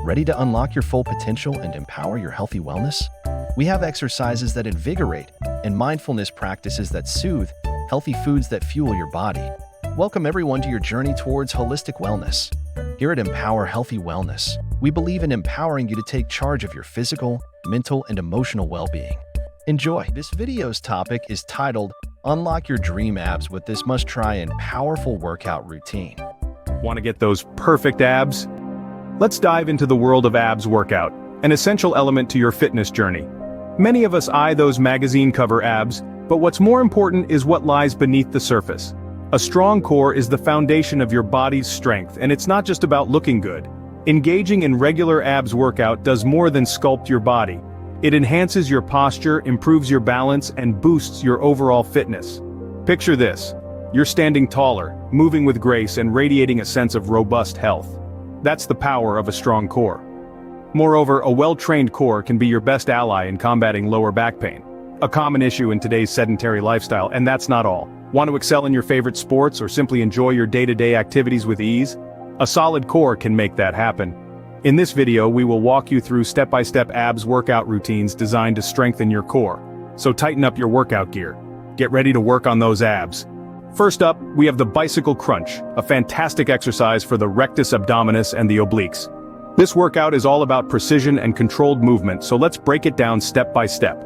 Ready to unlock your full potential and empower your healthy wellness? We have exercises that invigorate and mindfulness practices that soothe, healthy foods that fuel your body. Welcome everyone to your journey towards holistic wellness. Here at Empower Healthy Wellness, we believe in empowering you to take charge of your physical, mental, and emotional well-being. Enjoy! This video's topic is titled, Unlock Your Dream Abs with this must-try and powerful workout routine. Want to get those perfect abs? Let's dive into the world of abs workout, an essential element to your fitness journey. Many of us eye those magazine cover abs, but what's more important is what lies beneath the surface. A strong core is the foundation of your body's strength, and it's not just about looking good. Engaging in regular abs workout does more than sculpt your body. It enhances your posture, improves your balance, and boosts your overall fitness. Picture this. You're standing taller, moving with grace, and radiating a sense of robust health. That's the power of a strong core. Moreover, a well-trained core can be your best ally in combating lower back pain, a common issue in today's sedentary lifestyle. And that's not all. Want to excel in your favorite sports or simply enjoy your day-to-day activities with ease? A solid core can make that happen. In this video, we will walk you through step-by-step abs workout routines designed to strengthen your core. So tighten up your workout gear. Get ready to work on those abs. First up, we have the bicycle crunch, a fantastic exercise for the rectus abdominis and the obliques. This workout is all about precision and controlled movement, so let's break it down step by step.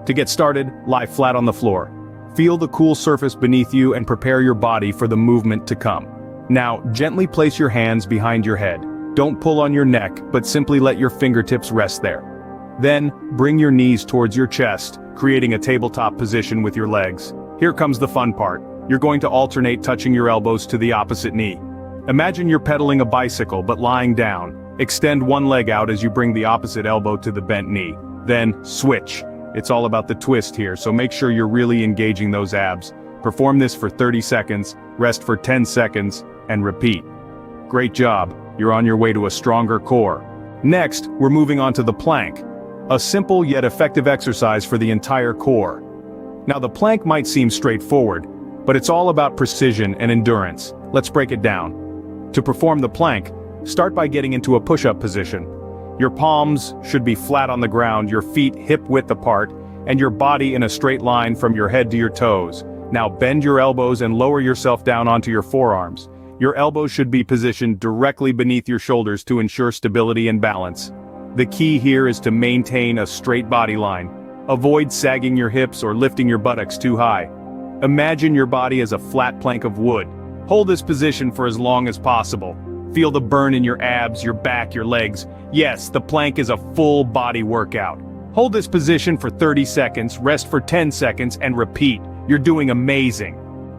To get started, lie flat on the floor. Feel the cool surface beneath you and prepare your body for the movement to come. Now, gently place your hands behind your head. Don't pull on your neck, but simply let your fingertips rest there. Then, bring your knees towards your chest, creating a tabletop position with your legs. Here comes the fun part. You're going to alternate touching your elbows to the opposite knee. Imagine you're pedaling a bicycle but lying down. Extend one leg out as you bring the opposite elbow to the bent knee. Then, switch. It's all about the twist here, so make sure you're really engaging those abs. Perform this for 30 seconds, rest for 10 seconds, and repeat. Great job, you're on your way to a stronger core. Next, we're moving on to the plank. A simple yet effective exercise for the entire core. Now the plank might seem straightforward, but it's all about precision and endurance. Let's break it down. To perform the plank, start by getting into a push-up position. Your palms should be flat on the ground, your feet hip-width apart, and your body in a straight line from your head to your toes. Now bend your elbows and lower yourself down onto your forearms. Your elbows should be positioned directly beneath your shoulders to ensure stability and balance. The key here is to maintain a straight body line. Avoid sagging your hips or lifting your buttocks too high. Imagine your body as a flat plank of wood. Hold this position for as long as possible. Feel the burn in your abs, your back, your legs. Yes, the plank is a full body workout. Hold this position for 30 seconds, rest for 10 seconds, and repeat. You're doing amazing.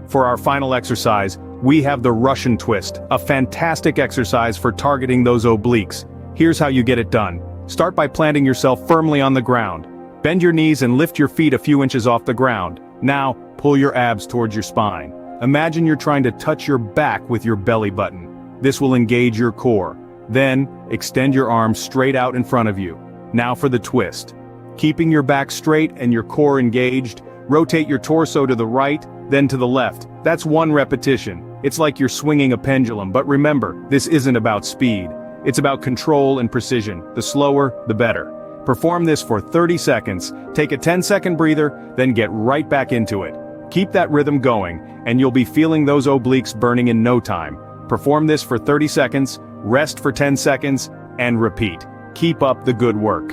For our final exercise, we have the Russian twist, a fantastic exercise for targeting those obliques. Here's how you get it done. Start by planting yourself firmly on the ground. Bend your knees and lift your feet a few inches off the ground. Now, pull your abs towards your spine. Imagine you're trying to touch your back with your belly button. This will engage your core. Then, extend your arms straight out in front of you. Now for the twist. Keeping your back straight and your core engaged, rotate your torso to the right, then to the left. That's one repetition. It's like you're swinging a pendulum, but remember, this isn't about speed. It's about control and precision. The slower, the better. Perform this for 30 seconds, take a 10-second breather, then get right back into it. Keep that rhythm going, and you'll be feeling those obliques burning in no time. Perform this for 30 seconds, rest for 10 seconds, and repeat. Keep up the good work.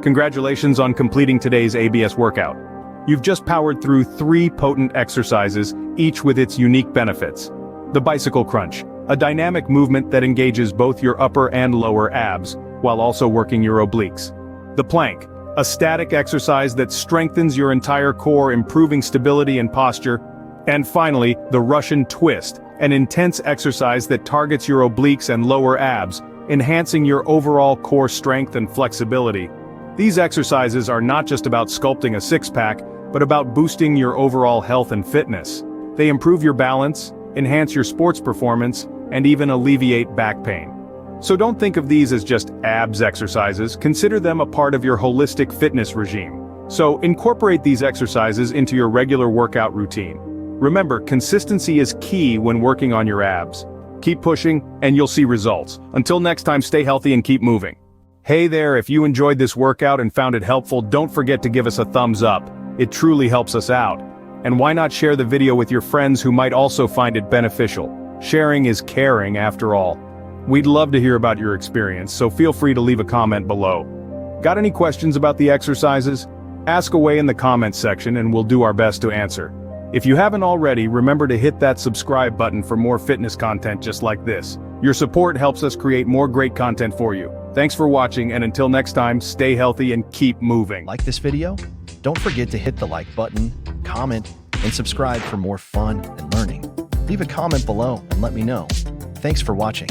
Congratulations on completing today's ABS workout. You've just powered through 3 potent exercises, each with its unique benefits. The bicycle crunch, a dynamic movement that engages both your upper and lower abs, while also working your obliques. The plank, a static exercise that strengthens your entire core, improving stability and posture. And finally, the Russian twist, an intense exercise that targets your obliques and lower abs, enhancing your overall core strength and flexibility. These exercises are not just about sculpting a six-pack, but about boosting your overall health and fitness. They improve your balance, enhance your sports performance, and even alleviate back pain. So don't think of these as just abs exercises, consider them a part of your holistic fitness regime. So incorporate these exercises into your regular workout routine. Remember, consistency is key when working on your abs. keep pushing, and you'll see results. Until next time, stay healthy and keep moving. Hey there, if you enjoyed this workout and found it helpful, don't forget to give us a thumbs up. It truly helps us out. And why not share the video with your friends who might also find it beneficial? Sharing is caring after all. We'd love to hear about your experience, so feel free to leave a comment below. Got any questions about the exercises? Ask away in the comments section and we'll do our best to answer. If you haven't already, remember to hit that subscribe button for more fitness content just like this. Your support helps us create more great content for you. Thanks for watching, and until next time, stay healthy and keep moving. Like this video? Don't forget to hit the like button, comment, and subscribe for more fun and learning. Leave a comment below and let me know. Thanks for watching.